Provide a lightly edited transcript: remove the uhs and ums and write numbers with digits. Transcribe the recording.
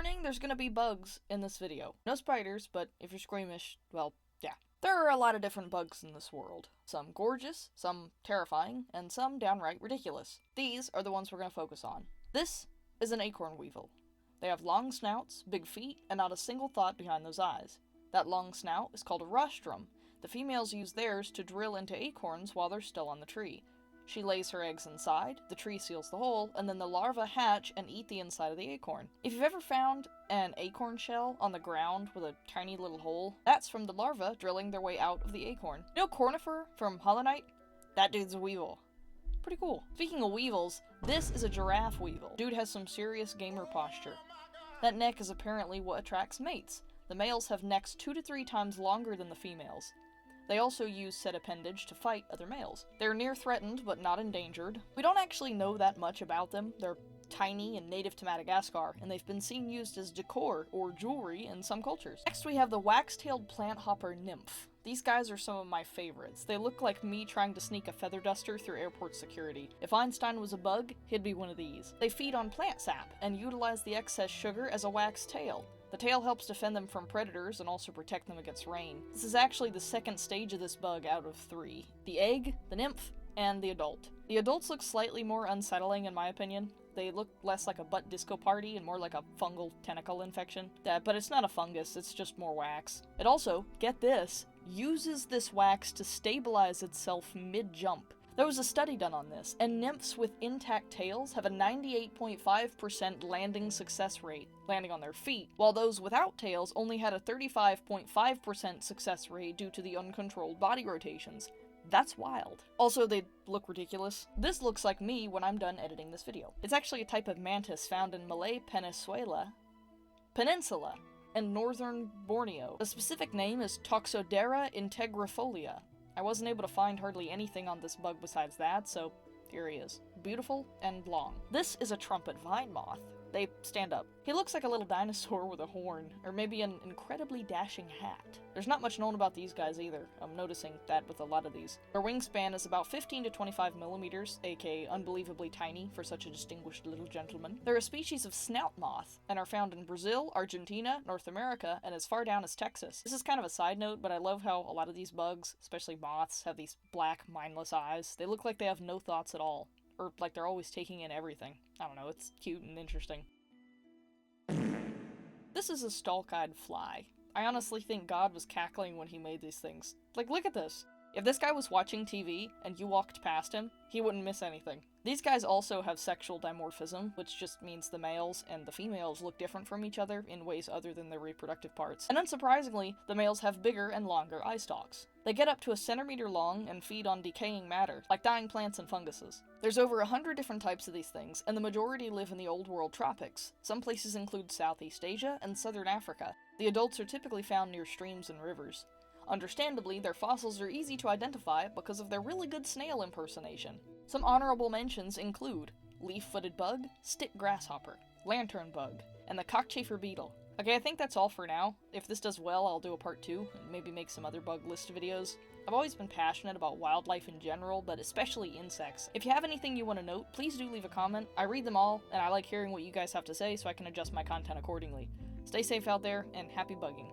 warning, there's gonna be bugs in this video. No spiders, but if you're squeamish, well, yeah. There are a lot of different bugs in this world. Some gorgeous, some terrifying, and some downright ridiculous. These are the ones we're gonna focus on. This is an acorn weevil. They have long snouts, big feet, and not a single thought behind those eyes. That long snout is called a rostrum. The females use theirs to drill into acorns while they're still on the tree. She lays her eggs inside, the tree seals the hole, and then the larvae hatch and eat the inside of the acorn. If you've ever found an acorn shell on the ground with a tiny little hole, that's from the larvae drilling their way out of the acorn. You know Cornifer from Hollow Knight? That dude's a weevil. Pretty cool. Speaking of weevils, this is a giraffe weevil. Dude has some serious gamer posture. That neck is apparently what attracts mates. The males have necks 2 to 3 times longer than the females. They also use said appendage to fight other males. They're near threatened, but not endangered. We don't actually know that much about them. They're tiny and native to Madagascar, and they've been seen used as decor or jewelry in some cultures. Next we have the wax-tailed plant hopper nymph. These guys are some of my favorites. They look like me trying to sneak a feather duster through airport security. If Einstein was a bug, he'd be one of these. They feed on plant sap and utilize the excess sugar as a wax tail. The tail helps defend them from predators and also protect them against rain. This is actually the second stage of this bug out of 3. The egg, the nymph, and the adult. The adults look slightly more unsettling in my opinion. They look less like a butt disco party and more like a fungal tentacle infection. But it's not a fungus, it's just more wax. It also, get this, uses this wax to stabilize itself mid-jump. There was a study done on this, and nymphs with intact tails have a 98.5% landing success rate, landing on their feet, while those without tails only had a 35.5% success rate due to the uncontrolled body rotations. That's wild. Also, they look ridiculous. This looks like me when I'm done editing this video. It's actually a type of mantis found in Malay Peninsula and northern Borneo. The specific name is Toxodera integrifolia. I wasn't able to find hardly anything on this bug besides that, so here he is. Beautiful and long. This is a trumpet vine moth. They stand up. He looks like a little dinosaur with a horn, or maybe an incredibly dashing hat. There's not much known about these guys either. I'm noticing that with a lot of these. Their wingspan is about 15 to 25 millimeters, aka unbelievably tiny for such a distinguished little gentleman. They're a species of snout moth, and are found in Brazil, Argentina, North America, and as far down as Texas. This is kind of a side note, but I love how a lot of these bugs, especially moths, have these black, mindless eyes. They look like they have no thoughts at all. Or like they're always taking in everything. I don't know, it's cute and interesting. This is a stalk-eyed fly. I honestly think God was cackling when he made these things. Like, look at this. If this guy was watching TV and you walked past him, he wouldn't miss anything. These guys also have sexual dimorphism, which just means the males and the females look different from each other in ways other than their reproductive parts. And unsurprisingly, the males have bigger and longer eye stalks. They get up to a centimeter long and feed on decaying matter, like dying plants and funguses. There's over 100 different types of these things, and the majority live in the Old World tropics. Some places include Southeast Asia and Southern Africa. The adults are typically found near streams and rivers. Understandably, their fossils are easy to identify because of their really good snail impersonation. Some honorable mentions include leaf-footed bug, stick grasshopper, lantern bug, and the cockchafer beetle. Okay, I think that's all for now. If this does well, I'll do a part 2, and maybe make some other bug list videos. I've always been passionate about wildlife in general, but especially insects. If you have anything you want to note, please do leave a comment. I read them all, and I like hearing what you guys have to say so I can adjust my content accordingly. Stay safe out there, and happy bugging.